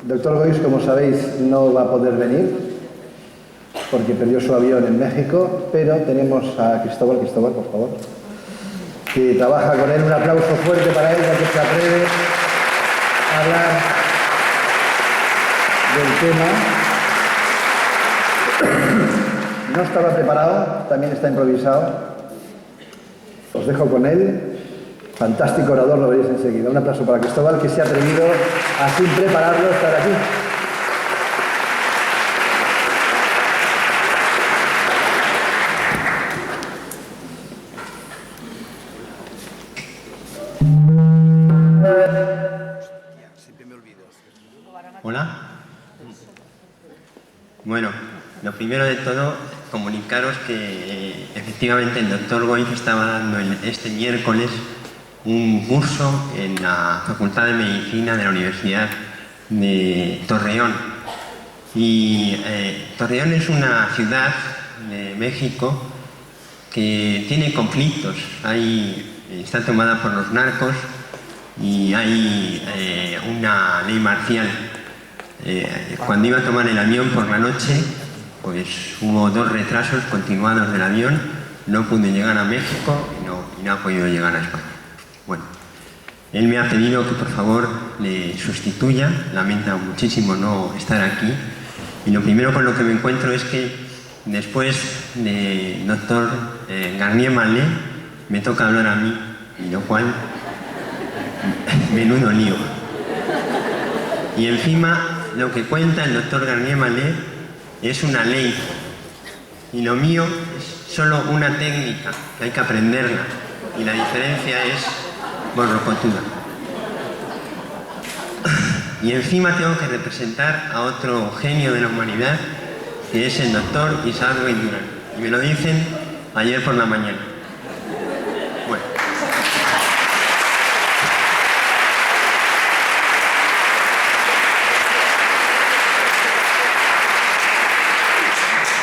Doctor Gois, como sabéis, no va a poder venir porque perdió su avión en México, pero tenemos a Cristóbal, por favor, que trabaja con él. Un aplauso fuerte para él, ya que se atreve a hablar del tema. No estaba preparado, también está improvisado. Os dejo con él. Fantástico orador, lo veréis enseguida. Un aplauso para Cristóbal, que se ha atrevido a, sin prepararlo, estar aquí. Hola. Bueno, lo primero de todo, comunicaros que efectivamente el doctor Goiz estaba dando este miércoles un curso en la Facultad de Medicina de la Universidad de Torreón. Y Torreón es una ciudad de México que tiene conflictos. Está tomada por los narcos y hay una ley marcial. Cuando iba a tomar el avión por la noche, pues hubo 2 retrasos continuados del avión, no pude llegar a México y no ha podido llegar a España. Bueno, él me ha pedido que por favor le sustituya, lamenta muchísimo no estar aquí, y lo primero con lo que me encuentro es que después del doctor Garnier Mallet me toca hablar a mí, y lo cual, menudo lío. Y encima lo que cuenta el doctor Garnier Mallet es una ley, y lo mío es solo una técnica que hay que aprenderla, y la diferencia es borrocotuda. Y encima tengo que representar a otro genio de la humanidad, que es el doctor Isaac Goiz Durán, y me lo dicen ayer por la mañana. Bueno.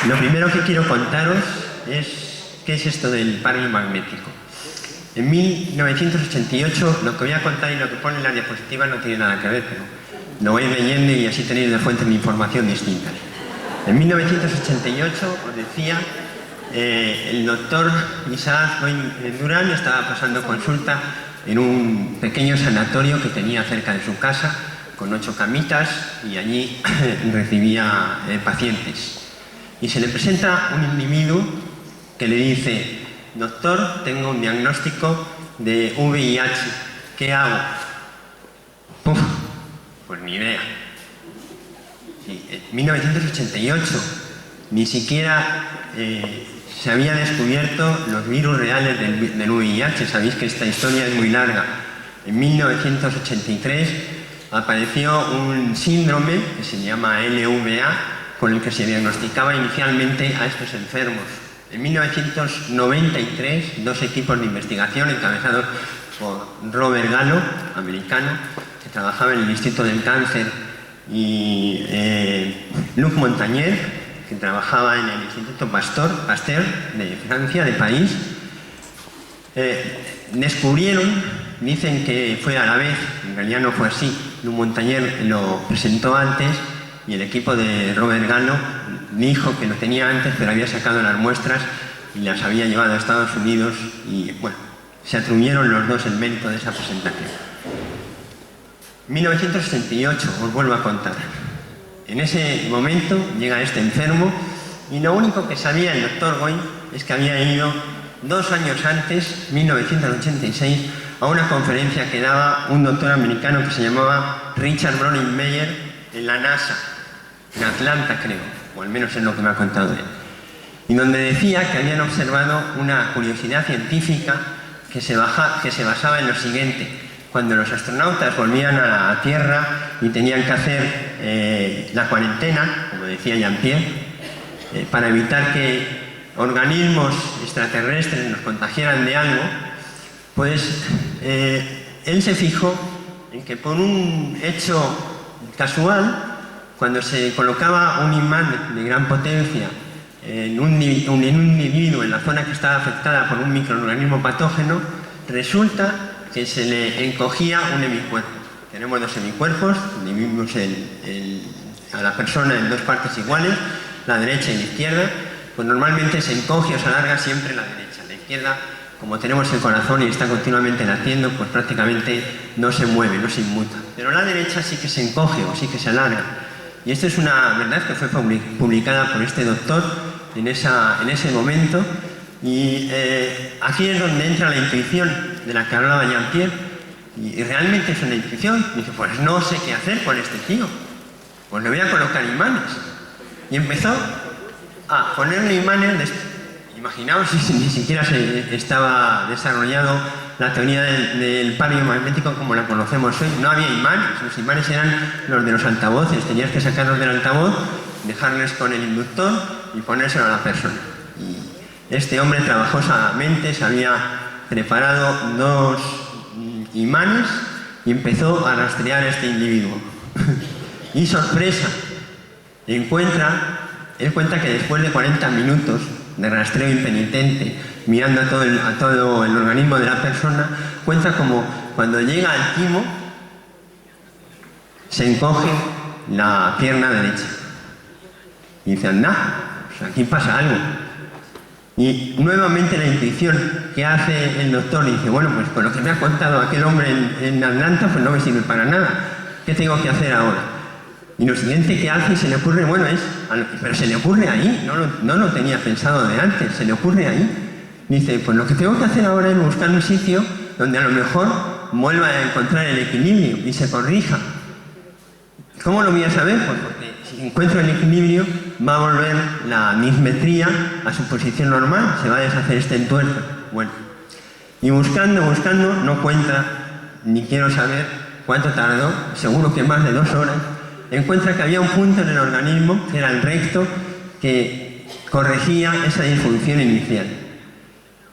Lo primero que quiero contaros es qué es esto del panel magnético. En 1988, lo que voy a contar y lo que pone en la diapositiva no tiene nada que ver, pero lo vais leyendo y así tenéis de fuentes de información distintas. En 1988, os decía, el doctor Isaac Goiz Durán estaba pasando consulta en un pequeño sanatorio que tenía cerca de su casa, con 8 camitas, y allí recibía pacientes. Y se le presenta un individuo que le dice: doctor, tengo un diagnóstico de VIH, ¿qué hago? Uf, pues ni idea. Sí, en 1988 ni siquiera se había descubierto los virus reales del VIH. Sabéis que esta historia es muy larga. En 1983 apareció un síndrome que se llama LVA, con el que se diagnosticaba inicialmente a estos enfermos. En 1993, 2 equipos de investigación encabezados por Robert Gallo, americano, que trabajaba en el Instituto del Cáncer, y Luc Montagnier, que trabajaba en el Instituto Pasteur de Francia, de París, descubrieron, dicen que fue a la vez, en realidad no fue así, Luc Montagnier lo presentó antes, y el equipo de Robert Gallo dijo que lo tenía antes, pero había sacado las muestras y las había llevado a Estados Unidos, y bueno, se atribuyeron los dos el mérito de esa presentación. 1968, os vuelvo a contar. En ese momento llega este enfermo, y lo único que sabía el doctor Goiz es que había ido 2 años antes, 1986, a una conferencia que daba un doctor americano que se llamaba Richard Browning-Meyer en la NASA, en Atlanta creo, o al menos es lo que me ha contado él, y donde decía que habían observado una curiosidad científica que se basaba en lo siguiente: cuando los astronautas volvían a la Tierra y tenían que hacer la cuarentena, como decía Jean-Pierre, para evitar que organismos extraterrestres nos contagiaran de algo, pues él se fijó en que por un hecho casual, cuando se colocaba un imán de gran potencia en un individuo en la zona que estaba afectada por un microorganismo patógeno, resulta que se le encogía un hemicuerpo. tenemos dos semicuerpos, dividimos a la persona en dos partes iguales, la derecha y la izquierda, pues normalmente se encoge o se alarga siempre la derecha. La izquierda, como tenemos el corazón y está continuamente latiendo, pues prácticamente no se mueve, no se inmuta. Pero la derecha sí que se encoge o sí que se alarga. Y esto es una verdad que fue publicada por este doctor en ese momento. Y aquí es donde entra la intuición de la que hablaba Jean-Pierre. Y realmente es una intuición. Dice, pues no sé qué hacer con este tío. Pues le voy a colocar imanes. Y empezó a ponerle imanes. Imaginaos si ni siquiera se estaba desarrollado la teoría del par biomagnético como la conocemos hoy. No había imanes. Los imanes eran los de los altavoces. Tenías que sacarlos del altavoz, dejarles con el inductor y ponérselo a la persona. Y este hombre trabajosamente se había preparado dos imanes y empezó a rastrear a este individuo. Y sorpresa, él cuenta que después de 40 minutos de rastreo impenitente, mirando a todo el organismo de la persona, cuenta como cuando llega al timo se encoge la pierna derecha. Y dice, anda, pues aquí pasa algo. Y nuevamente la intuición que hace el doctor dice, bueno, pues con lo que me ha contado aquel hombre en Atlanta, pues no me sirve para nada. ¿Qué tengo que hacer ahora? Y lo siguiente que hace y se le ocurre, bueno, pero se le ocurre ahí, no lo tenía pensado de antes, se le ocurre ahí. Dice, pues lo que tengo que hacer ahora es buscar un sitio donde a lo mejor vuelva a encontrar el equilibrio y se corrija. ¿Cómo lo voy a saber? Pues porque si encuentro el equilibrio va a volver la dismetría a su posición normal, se va a deshacer este entuerzo. Bueno, y buscando, no cuenta, ni quiero saber cuánto tardó, seguro que más de 2 horas, encuentra que había un punto en el organismo, que era el recto, que corregía esa disfunción inicial.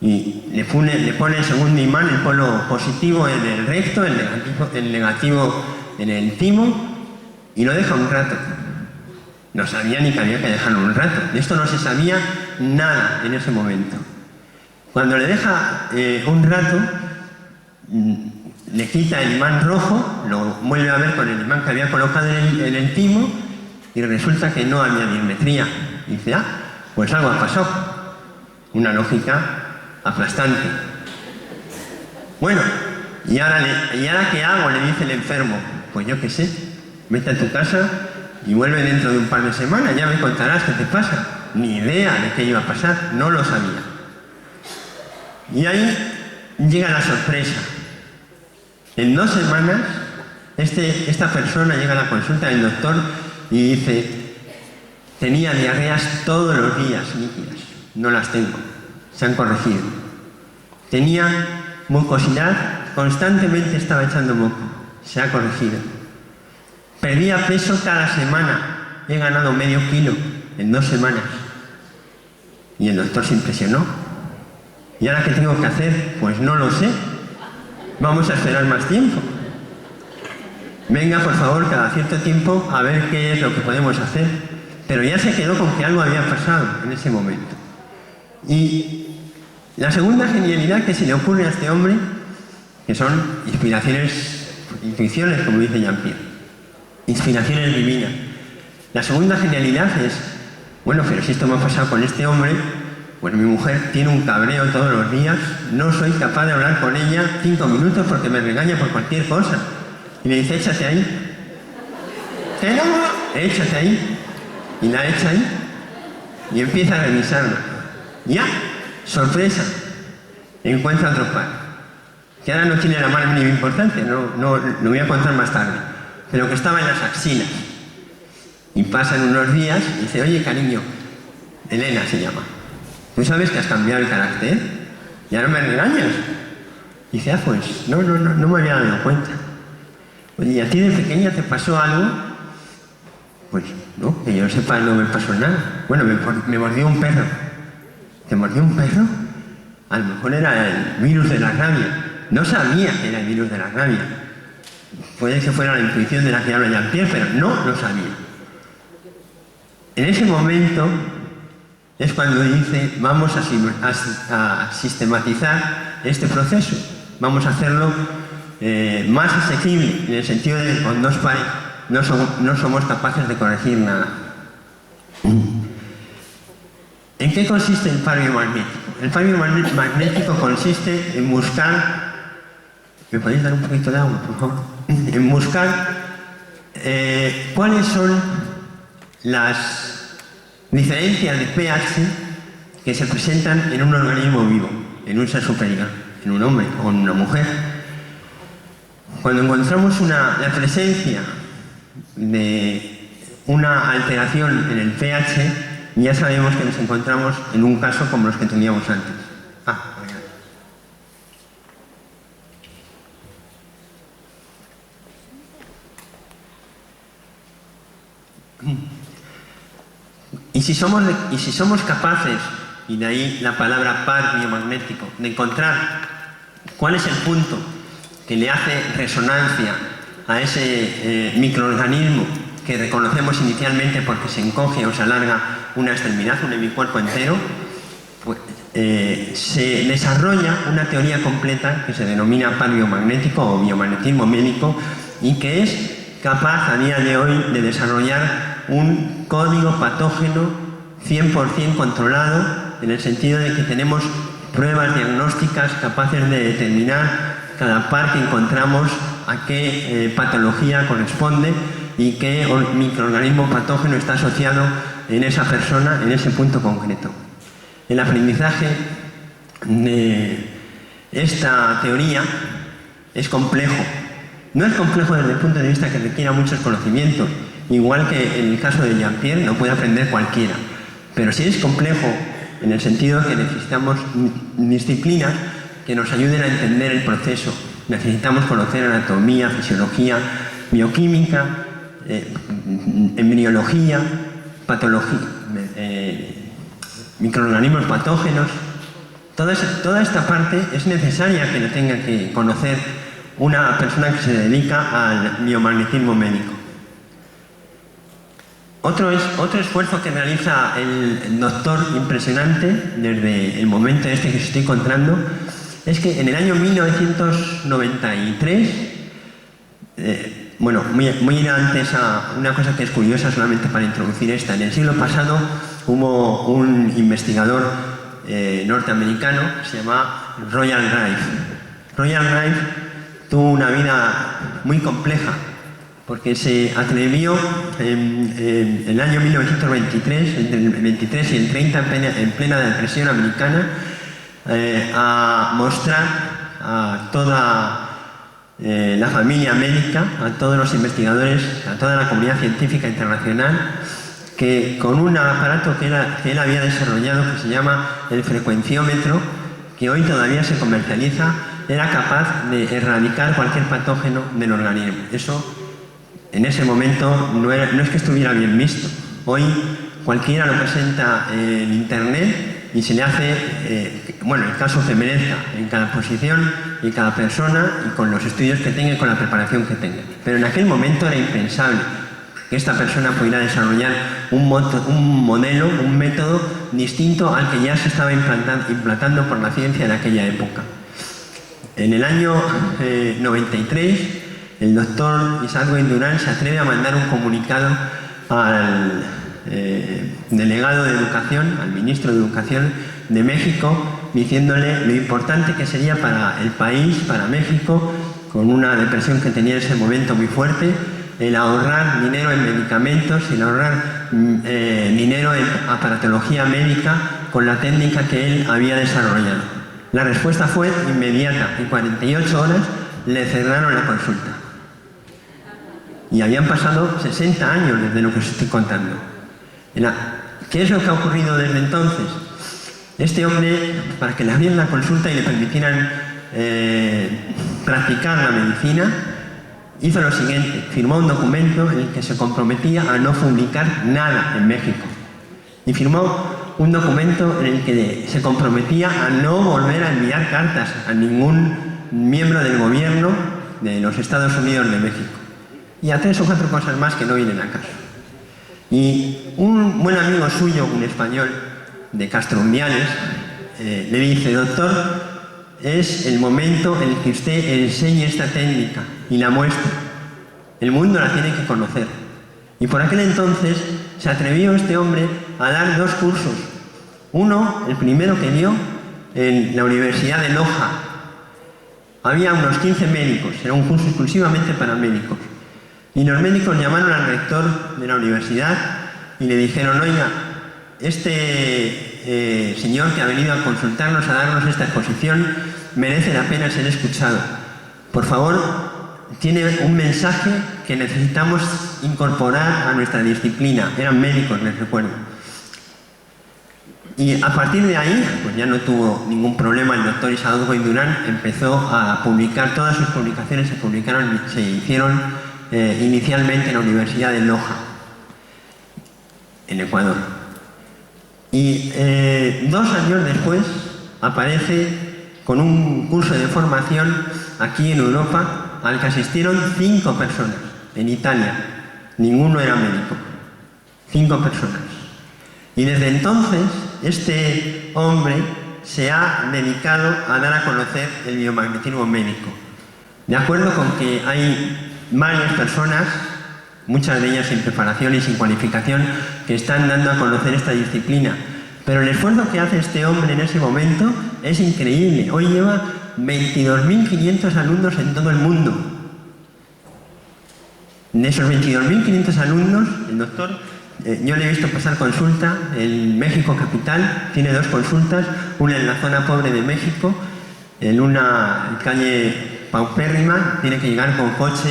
Y le pone el segundo imán, el polo positivo en el recto, el negativo en el timo, y lo deja un rato. No sabía ni que había que dejarlo un rato. De esto no se sabía nada en ese momento. Cuando le deja un rato, le quita el imán rojo, lo vuelve a ver con el imán que había colocado en el timo y resulta que no había dismetría. Y dice, pues algo ha pasado. Una lógica aplastante. Bueno, ¿y ahora qué hago? Le dice el enfermo. Pues yo qué sé, vete a tu casa y vuelve dentro de un par de semanas, ya me contarás qué te pasa. Ni idea de qué iba a pasar, no lo sabía. Y ahí llega la sorpresa. En 2 semanas, esta persona llega a la consulta del doctor y dice, tenía diarreas todos los días líquidas, no las tengo, se han corregido. Tenía mucosidad, constantemente estaba echando moco, se ha corregido. Perdía peso cada semana, he ganado medio kilo en 2 semanas. Y el doctor se impresionó. ¿Y ahora qué tengo que hacer? Pues no lo sé. Vamos a esperar más tiempo. Venga, por favor, cada cierto tiempo a ver qué es lo que podemos hacer. Pero ya se quedó con que algo había pasado en ese momento. Y la segunda genialidad que se le ocurre a este hombre, que son intuiciones, como dice Jean-Pierre. Inspiraciones divinas. La segunda genialidad es, bueno, pero si esto me ha pasado con este hombre, pues mi mujer tiene un cabreo todos los días, no soy capaz de hablar con ella 5 minutos porque me regaña por cualquier cosa. Y le dice, échate ahí. ¿Qué no? Échate ahí. Y la echa ahí. Y empieza a revisarla. Ya, sorpresa, encuentra otro par. Que ahora no tiene la más mínima importancia, lo voy a contar más tarde. Pero que estaba en las axilas. Y pasan unos días y dice, oye cariño, Elena se llama, ¿tú sabes que has cambiado el carácter? ¿Y ahora me regañas? Y dice, pues no me había dado cuenta. Oye, ¿y a ti de pequeña te pasó algo? Pues no, que yo sepa no me pasó nada. Bueno, me mordió un perro. ¿Te mordió un perro? A lo mejor era el virus de la rabia. No sabía que era el virus de la rabia. Puede que fuera la intuición de la que habla Jean-Pierre, pero no lo sabía. En ese momento es cuando dice, vamos a sistematizar este proceso. Vamos a hacerlo más asequible, en el sentido de que con 2 pares no somos capaces de corregir nada. ¿En qué consiste el par biomagnético? El par biomagnético consiste en buscar... ¿Me podéis dar un poquito de agua, por favor? En buscar cuáles son las diferencias de pH que se presentan en un organismo vivo, en un ser superior, en un hombre o en una mujer. Cuando encontramos la presencia de una alteración en el pH, ya sabemos que nos encontramos en un caso como los que teníamos antes. Y si somos capaces, y de ahí la palabra par biomagnético, de encontrar cuál es el punto que le hace resonancia a ese microorganismo que reconocemos inicialmente porque se encoge o se alarga una extremidad, un hemicuerpo entero, pues, se desarrolla una teoría completa que se denomina par biomagnético o biomagnetismo médico y que es capaz a día de hoy de desarrollar un código patógeno 100% controlado, en el sentido de que tenemos pruebas diagnósticas capaces de determinar cada par que encontramos a qué patología corresponde y qué microorganismo patógeno está asociado en esa persona, en ese punto concreto. El aprendizaje de esta teoría es complejo. No es complejo desde el punto de vista que requiera muchos conocimientos, igual que en el caso de Jean-Pierre lo puede aprender cualquiera, pero sí es complejo en el sentido que necesitamos disciplinas que nos ayuden a entender el proceso. Necesitamos conocer anatomía, fisiología, bioquímica, embriología, patología, microorganismos patógenos. Toda esta parte es necesaria que lo tenga que conocer una persona que se dedica al biomagnetismo médico. Otro esfuerzo que realiza el doctor impresionante desde el momento este que os estoy contando es que en el año 1993, muy antes, una cosa que es curiosa solamente para introducir esta, en el siglo pasado hubo un investigador norteamericano que se llama Royal Rife. Royal Rife tuvo una vida muy compleja porque se atrevió en el año 1923, entre el 23 y el 30, en plena depresión americana, a mostrar a toda la familia médica, a todos los investigadores, a toda la comunidad científica internacional, que con un aparato que él había desarrollado, que se llama el frecuenciómetro, que hoy todavía se comercializa, era capaz de erradicar cualquier patógeno del organismo. Eso, en ese momento, no es que estuviera bien visto. Hoy cualquiera lo presenta en internet y se le hace, el caso que merezca, en cada posición y cada persona, y con los estudios que tenga y con la preparación que tenga. Pero en aquel momento era impensable que esta persona pudiera desarrollar un modelo, un método distinto al que ya se estaba implantando por la ciencia en aquella época. En el año 93, el doctor Isaac Durán se atreve a mandar un comunicado al delegado de Educación, al ministro de Educación de México, diciéndole lo importante que sería para el país, para México, con una depresión que tenía en ese momento muy fuerte, el ahorrar dinero en medicamentos, el ahorrar dinero en aparatología médica con la técnica que él había desarrollado. La respuesta fue inmediata. En 48 horas le cerraron la consulta. Y habían pasado 60 años desde lo que os estoy contando. ¿Qué es lo que ha ocurrido desde entonces? Este hombre, para que le abrieran la consulta y le permitieran practicar la medicina, hizo lo siguiente: firmó un documento en el que se comprometía a no publicar nada en México. Y firmó un documento en el que se comprometía a no volver a enviar cartas a ningún miembro del gobierno de los Estados Unidos de México. Y a 3 o 4 cosas más que no vienen a caso. Y un buen amigo suyo, un español de Castrombiales, le dice: doctor, es el momento en el que usted enseñe esta técnica y la muestre. El mundo la tiene que conocer. Y por aquel entonces se atrevió este hombre a dar 2 cursos. Uno, el primero que dio, en la Universidad de Loja. Había unos 15 médicos, era un curso exclusivamente para médicos. Y los médicos llamaron al rector de la universidad y le dijeron: oiga, este señor que ha venido a consultarnos, a darnos esta exposición, merece la pena ser escuchado. Por favor, tiene un mensaje que necesitamos incorporar a nuestra disciplina. Eran médicos, les recuerdo. Y a partir de ahí, pues ya no tuvo ningún problema. El doctor Isaac Goy Durán empezó a publicar, todas sus publicaciones se hicieron inicialmente en la Universidad de Loja, en Ecuador. Y 2 años después aparece con un curso de formación aquí en Europa, al que asistieron 5 personas, en Italia. Ninguno era médico. 5 personas. Y desde entonces, este hombre se ha dedicado a dar a conocer el biomagnetismo médico. De acuerdo con que hay varias personas, muchas de ellas sin preparación y sin cualificación, que están dando a conocer esta disciplina. Pero el esfuerzo que hace este hombre en ese momento es increíble. Hoy lleva 22.500 alumnos en todo el mundo. De esos 22.500 alumnos, el doctor, yo le he visto pasar consulta en México capital, tiene 2 consultas, una en la zona pobre de México, en una calle paupérrima, tiene que llegar con coche,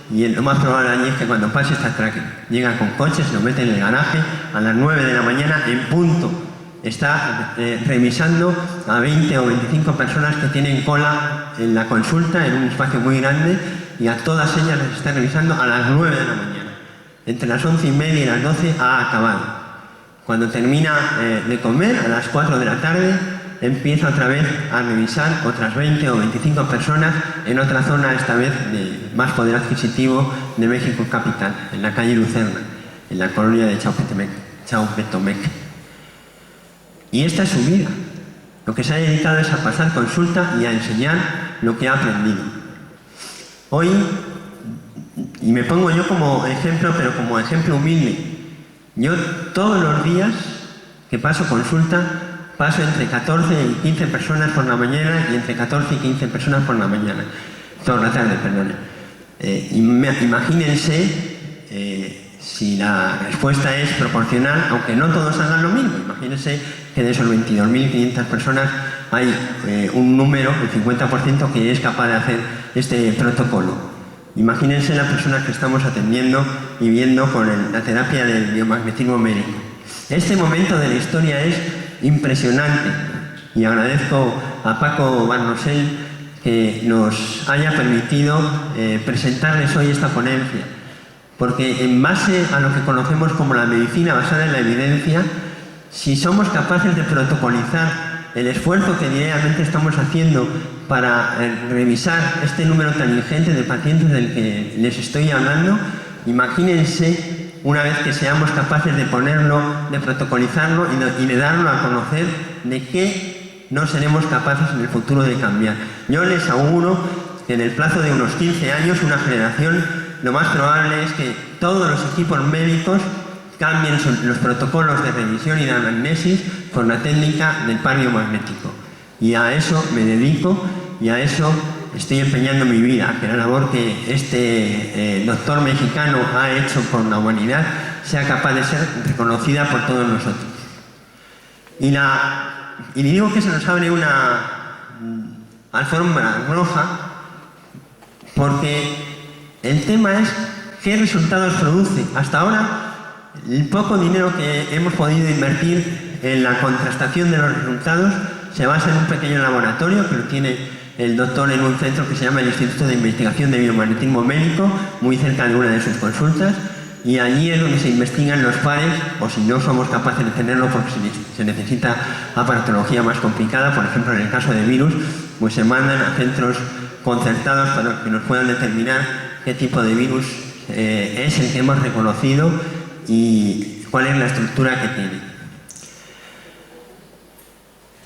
y lo más probable allí es que cuando pase esta atraque. Llega con coche, se lo mete en el garaje, a las 9 de la mañana, en punto. Está revisando a 20 o 25 personas que tienen cola en la consulta, en un espacio muy grande, y a todas ellas las está revisando a las 9 de la mañana. Entre las 11:30 y las 12 ha acabado. Cuando termina de comer, a las 4 de la tarde, empieza otra vez a revisar otras 20 o 25 personas en otra zona, esta vez de más poder adquisitivo, de México capital, en la calle Lucerna, en la colonia de Chaupetomec. Y esta es su vida. Lo que se ha dedicado es a pasar consulta y a enseñar lo que ha aprendido. Hoy, y me pongo yo como ejemplo, pero como ejemplo humilde, yo todos los días que paso consulta, paso entre 14 y 15 personas por la mañana y entre 14 y 15 personas por la mañana. Toda la tarde, perdón. Imagínense si la respuesta es proporcional, aunque no todos hagan lo mismo. Imagínense que de esos 22.500 personas hay un número, el 50%, que es capaz de hacer este protocolo. Imagínense las personas que estamos atendiendo y viendo con la terapia del biomagnetismo médico. Este momento de la historia es impresionante y agradezco a Paco Barnosell que nos haya permitido presentarles hoy esta ponencia, porque en base a lo que conocemos como la medicina basada en la evidencia, si somos capaces de protocolizar el esfuerzo que diariamente estamos haciendo para revisar este número tan ingente de pacientes del que les estoy hablando, imagínense una vez que seamos capaces de ponerlo, de protocolizarlo y de darlo a conocer, de qué no seremos capaces en el futuro de cambiar. Yo les auguro que en el plazo de unos 15 años, una generación, lo más probable es que todos los equipos médicos cambien los protocolos de revisión y de anamnesis por la técnica del par biomagnético. Y a eso me dedico y a eso estoy empeñando mi vida, que la labor que este doctor mexicano ha hecho por la humanidad sea capaz de ser reconocida por todos nosotros. Y digo que se nos abre una alfombra roja porque el tema es qué resultados produce. Hasta ahora, el poco dinero que hemos podido invertir en la contrastación de los resultados se basa en un pequeño laboratorio que lo tiene el doctor en un centro que se llama el Instituto de Investigación de Biomagnetismo Médico, muy cerca de una de sus consultas, y allí es donde se investigan los pares, o si no somos capaces de tenerlo porque se necesita aparatología más complicada, por ejemplo en el caso de virus, pues se mandan a centros concertados para que nos puedan determinar qué tipo de virus es el que hemos reconocido y cuál es la estructura que tiene.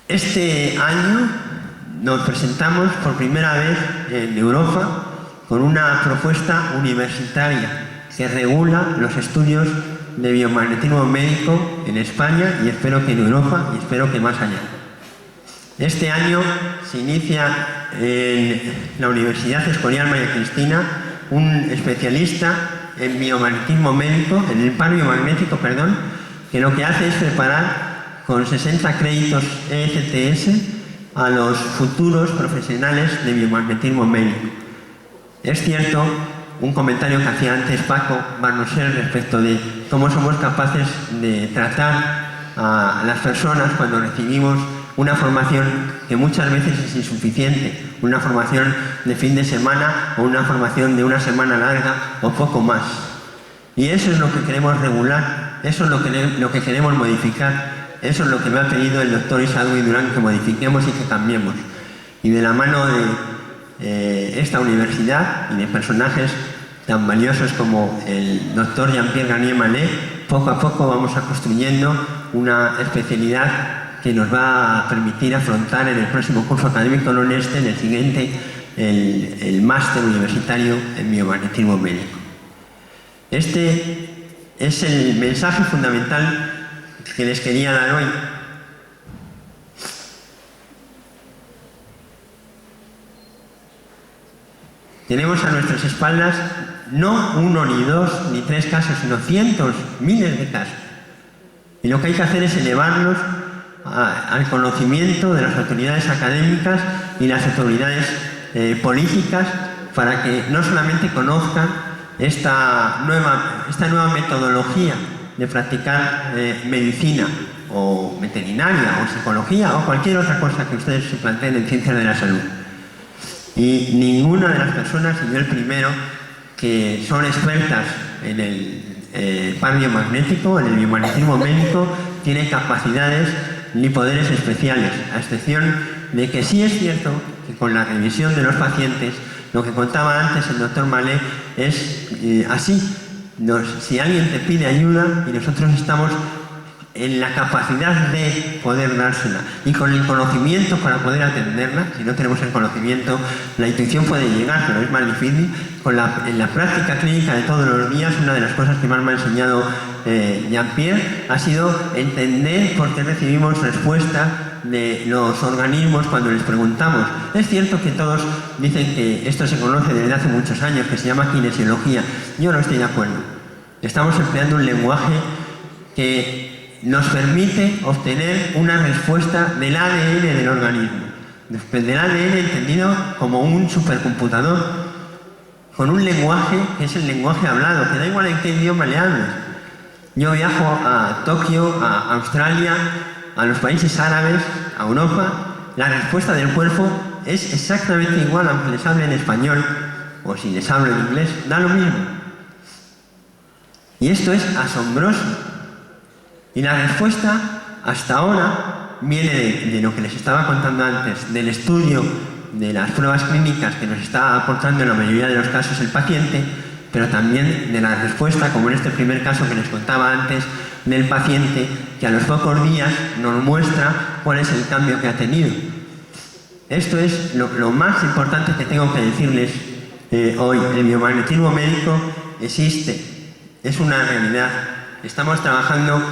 Este año nos presentamos por primera vez en Europa con una propuesta universitaria que regula los estudios de biomagnetismo médico en España y espero que en Europa y espero que más allá. Este año se inicia en la Universidad Escorial María Cristina un especialista en biomagnetismo médico, en el par biomagnético, perdón, que lo que hace es preparar con 60 créditos ECTS a los futuros profesionales de biomagnetismo médico. Es cierto, un comentario que hacía antes Paco Barnosel respecto de cómo somos capaces de tratar a las personas cuando recibimos una formación que muchas veces es insuficiente, una formación de fin de semana o una formación de una semana larga o poco más. Y eso es lo que queremos regular, eso es lo que queremos modificar, eso es lo que me ha pedido el doctor Isadui Durán que modifiquemos y que cambiemos. Y de la mano de esta universidad y de personajes tan valiosos como el doctor Jean-Pierre Garnier Mallet, poco a poco vamos a construyendo una especialidad que nos va a permitir afrontar en el próximo curso académico, no en este, en el siguiente, el máster universitario en biomagnetismo médico. Este es el mensaje fundamental que les quería dar hoy. Tenemos a nuestras espaldas no uno, ni dos, ni tres casos, sino cientos, miles de casos. Y lo que hay que hacer es elevarlos al conocimiento de las autoridades académicas y las autoridades políticas para que no solamente conozcan esta nueva metodología de practicar medicina o veterinaria o psicología o cualquier otra cosa que ustedes se planteen en ciencias de la salud. Y ninguna de las personas, y yo el primero, que son expertas en el par biomagnético, en el biomagnetismo médico, tiene capacidades ni poderes especiales, a excepción de que sí es cierto que con la revisión de los pacientes, lo que contaba antes el doctor Mallet es así. Si alguien te pide ayuda y nosotros estamos en la capacidad de poder dársela y con el conocimiento para poder atenderla, si no tenemos el conocimiento, la intuición puede llegar, pero es más difícil. En la práctica clínica de todos los días, una de las cosas que más me ha enseñado Jean-Pierre ha sido entender por qué recibimos respuesta de los organismos cuando les preguntamos. Es cierto que todos dicen que esto se conoce desde hace muchos años, que se llama kinesiología. Yo no estoy de acuerdo. Estamos empleando un lenguaje que nos permite obtener una respuesta del ADN del organismo, del ADN entendido como un supercomputador, con un lenguaje que es el lenguaje hablado, que da igual en qué idioma le hables. Yo viajo a Tokio, a Australia, a los países árabes, a Europa, la respuesta del cuerpo es exactamente igual, aunque les hable en español o si les hablo en inglés, da lo mismo. Y esto es asombroso. Y la respuesta, hasta ahora, viene de lo que les estaba contando antes, del estudio de las pruebas clínicas que nos está aportando en la mayoría de los casos el paciente, pero también de la respuesta, como en este primer caso que les contaba antes, del paciente, que a los pocos días nos muestra cuál es el cambio que ha tenido. Esto es lo más importante que tengo que decirles hoy. El biomagnetismo médico existe, es una realidad. Estamos trabajando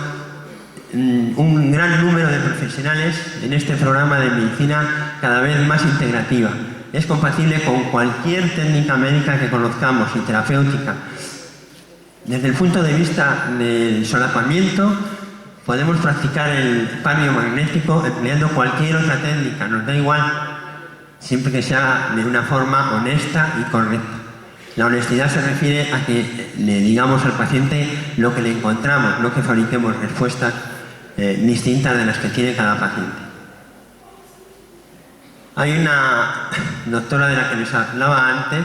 un gran número de profesionales en este programa de medicina cada vez más integrativa. Es compatible con cualquier técnica médica que conozcamos y terapéutica. Desde el punto de vista del solapamiento, podemos practicar el par biomagnético empleando cualquier otra técnica, nos da igual, siempre que sea de una forma honesta y correcta. La honestidad se refiere a que le digamos al paciente lo que le encontramos, no que fabriquemos respuestas distintas de las que tiene cada paciente. Hay una doctora de la que les hablaba antes,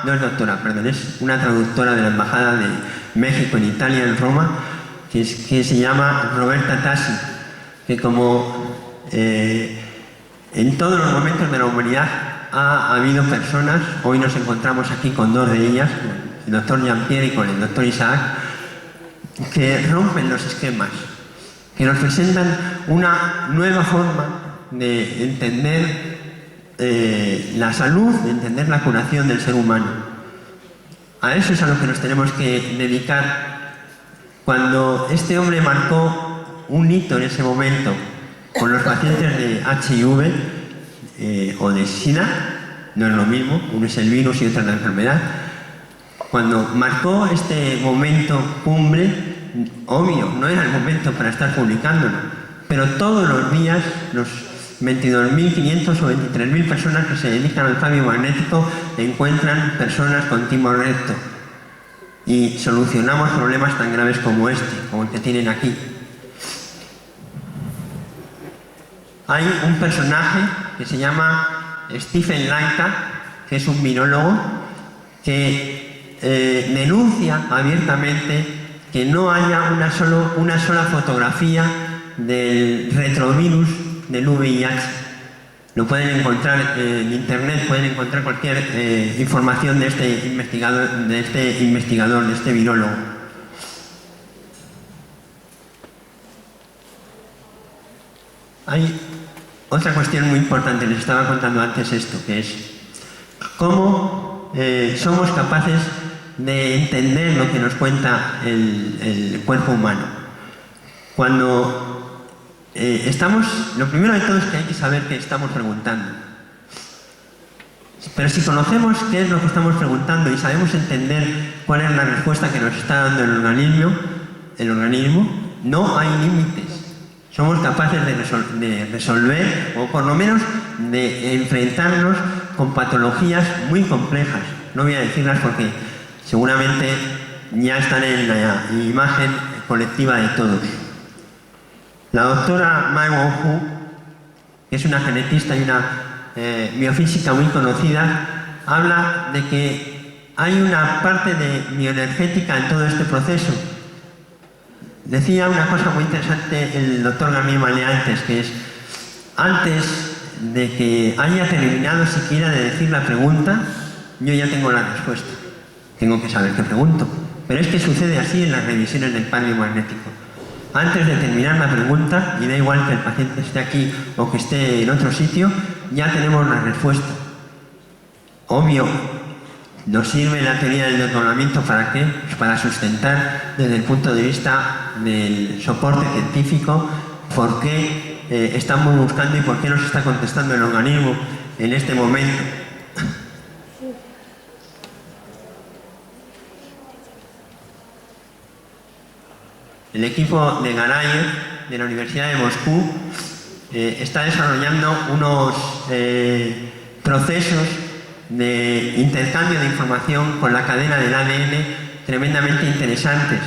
no es doctora, perdón, es una traductora de la Embajada de México en Italia, en Roma, que se llama Roberta Tassi, que como en todos los momentos de la humanidad ha habido personas, hoy nos encontramos aquí con dos de ellas, el doctor Jean-Pierre y con el doctor Isaac, que rompen los esquemas, que nos presentan una nueva forma de entender la salud, de entender la curación del ser humano. A eso es a lo que nos tenemos que dedicar. Cuando este hombre marcó un hito en ese momento con los pacientes de HIV o de SIDA, no es lo mismo, uno es el virus y otro es la enfermedad. Cuando marcó este momento cumbre, obvio, no era el momento para estar publicándolo, pero todos los días los 22.500 o 23.000 personas que se dedican al cambio magnético encuentran personas con timo recto y solucionamos problemas tan graves como este, como el que tienen aquí. Hay un personaje que se llama Stephen Laika, que es un virólogo que denuncia abiertamente que no haya una sola fotografía del retrovirus del VIH. Lo pueden encontrar en internet, pueden encontrar cualquier información de este investigador, de este virólogo. Hay otra cuestión muy importante, les estaba contando antes esto, que es cómo somos capaces de entender lo que nos cuenta el cuerpo humano. Cuando lo primero de todo es que hay que saber qué estamos preguntando. Pero si conocemos qué es lo que estamos preguntando y sabemos entender cuál es la respuesta que nos está dando el organismo, no hay límites. Somos capaces de resolver, o por lo menos de enfrentarnos con patologías muy complejas. No voy a decirlas porque seguramente ya están en la imagen colectiva de todos. La doctora Mae Wong-Hu, que es una genetista y una biofísica muy conocida, habla de que hay una parte de bioenergética en todo este proceso. Decía una cosa muy interesante el doctor Garnier Mallet antes, que es, antes de que haya terminado siquiera de decir la pregunta, yo ya tengo la respuesta. Tengo que saber qué pregunto. Pero es que sucede así en las revisiones del pan biomagnético. Antes de terminar la pregunta, y da igual que el paciente esté aquí o que esté en otro sitio, ya tenemos la respuesta. Obvio, nos sirve la teoría del desdoblamiento ¿para qué? Pues para sustentar desde el punto de vista del soporte científico por qué estamos buscando y por qué nos está contestando el organismo en este momento. El equipo de Garayev de la Universidad de Moscú está desarrollando unos procesos de intercambio de información con la cadena del ADN tremendamente interesantes.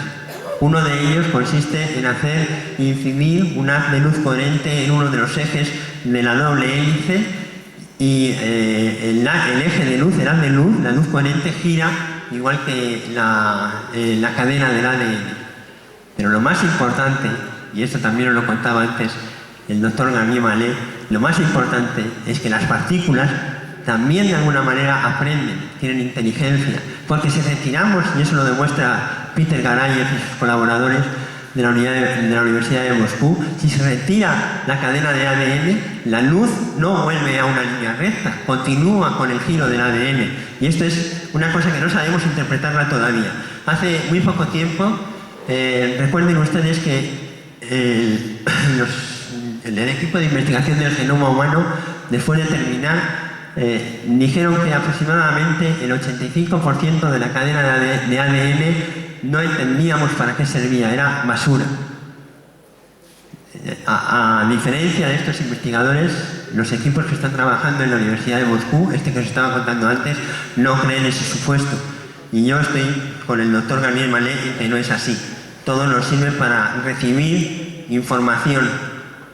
Uno de ellos consiste en hacer incidir un haz de luz coherente en uno de los ejes de la doble hélice y el eje de luz, el haz de luz, la luz coherente gira igual que la cadena del ADN. Pero lo más importante, y esto también os lo contaba antes el doctor Garnier Mallet, lo más importante es que las partículas también de alguna manera aprenden, tienen inteligencia, porque si retiramos, y eso lo demuestra Peter Garayev y sus colaboradores de la Universidad de Moscú, si se retira la cadena de ADN, la luz no vuelve a una línea recta, continúa con el giro del ADN. Y esto es una cosa que no sabemos interpretarla todavía. Hace muy poco tiempo, recuerden ustedes que el equipo de investigación del genoma humano, después de terminar, dijeron que aproximadamente el 85% de la cadena de ADN no entendíamos para qué servía, era basura. A diferencia de estos investigadores, los equipos que están trabajando en la Universidad de Moscú, este que os estaba contando antes, no creen ese supuesto. Y yo estoy con el doctor Garnier Mallet en que no es así. Todo nos sirve para recibir información.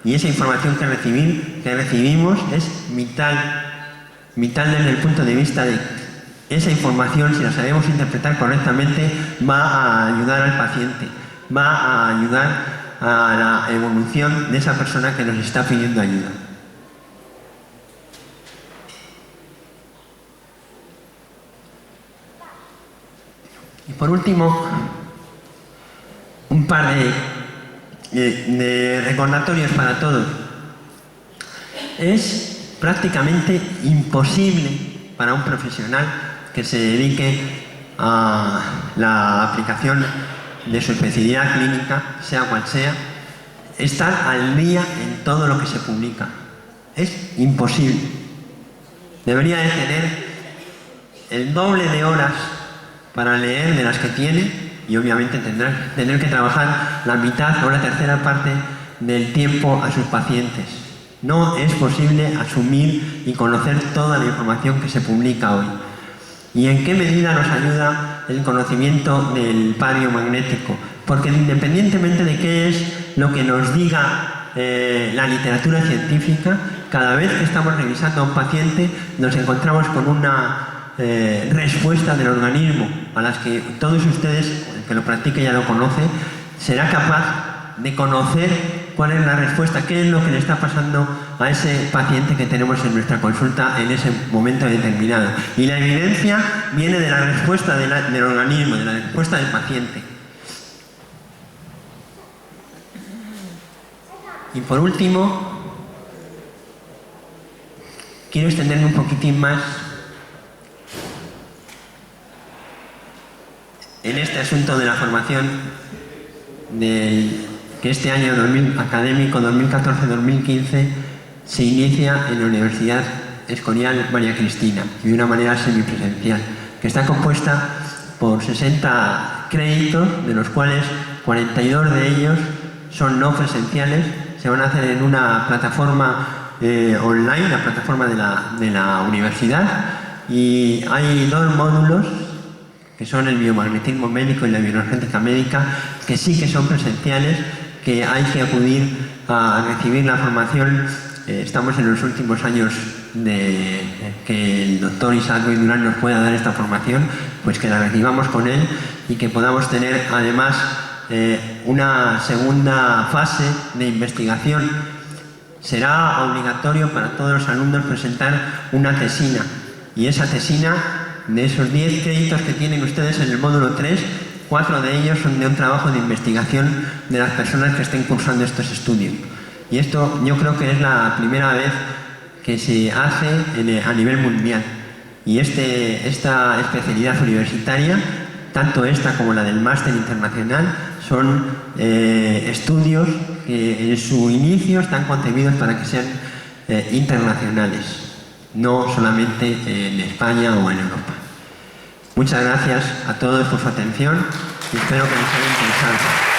Y esa información que recibimos es vital desde el punto de vista de esa información, si la sabemos interpretar correctamente, va a ayudar al paciente, va a ayudar a la evolución de esa persona que nos está pidiendo ayuda. Y por último, un par de recordatorios para todos. es prácticamente imposible para un profesional que se dedique a la aplicación de su especialidad clínica, sea cual sea, estar al día en todo lo que se publica. Es imposible. Debería de tener el doble de horas para leer de las que tiene y obviamente tener que trabajar la mitad o la tercera parte del tiempo a sus pacientes. No es posible asumir y conocer toda la información que se publica hoy. ¿Y en qué medida nos ayuda el conocimiento del par biomagnético? Porque independientemente de qué es lo que nos diga la literatura científica, cada vez que estamos revisando a un paciente nos encontramos con una respuesta del organismo a las que todos ustedes, el que lo practique ya lo conoce, será capaz de conocer cuál es la respuesta, qué es lo que le está pasando a ese paciente que tenemos en nuestra consulta en ese momento determinado. Y la evidencia viene de la respuesta del organismo, de la respuesta del paciente. Y por último, quiero extenderme un poquitín más en este asunto de la formación que este año académico 2014-2015 se inicia en la Universidad Escorial María Cristina, de una manera semipresencial, que está compuesta por 60 créditos, de los cuales 42 de ellos son no presenciales. Se van a hacer en una plataforma online, la plataforma de la universidad, y hay 2 módulos que son el biomagnetismo médico y la bioenergética médica, que sí que son presenciales, que hay que acudir a recibir la formación. Estamos en los últimos años de que el doctor Isaac Ruiz Durán nos pueda dar esta formación, pues que la recibamos con él y que podamos tener además una segunda fase de investigación. Será obligatorio para todos los alumnos presentar una tesina, y esa tesina, de esos 10 créditos que tienen ustedes en el módulo 3, 4 de ellos son de un trabajo de investigación de las personas que estén cursando estos estudios. Y esto yo creo que es la primera vez que se hace a nivel mundial. Y esta especialidad universitaria, tanto esta como la del máster internacional, son estudios que en su inicio están concebidos para que sean internacionales, no solamente en España o en Europa. Muchas gracias a todos por su atención y espero que les haya interesado.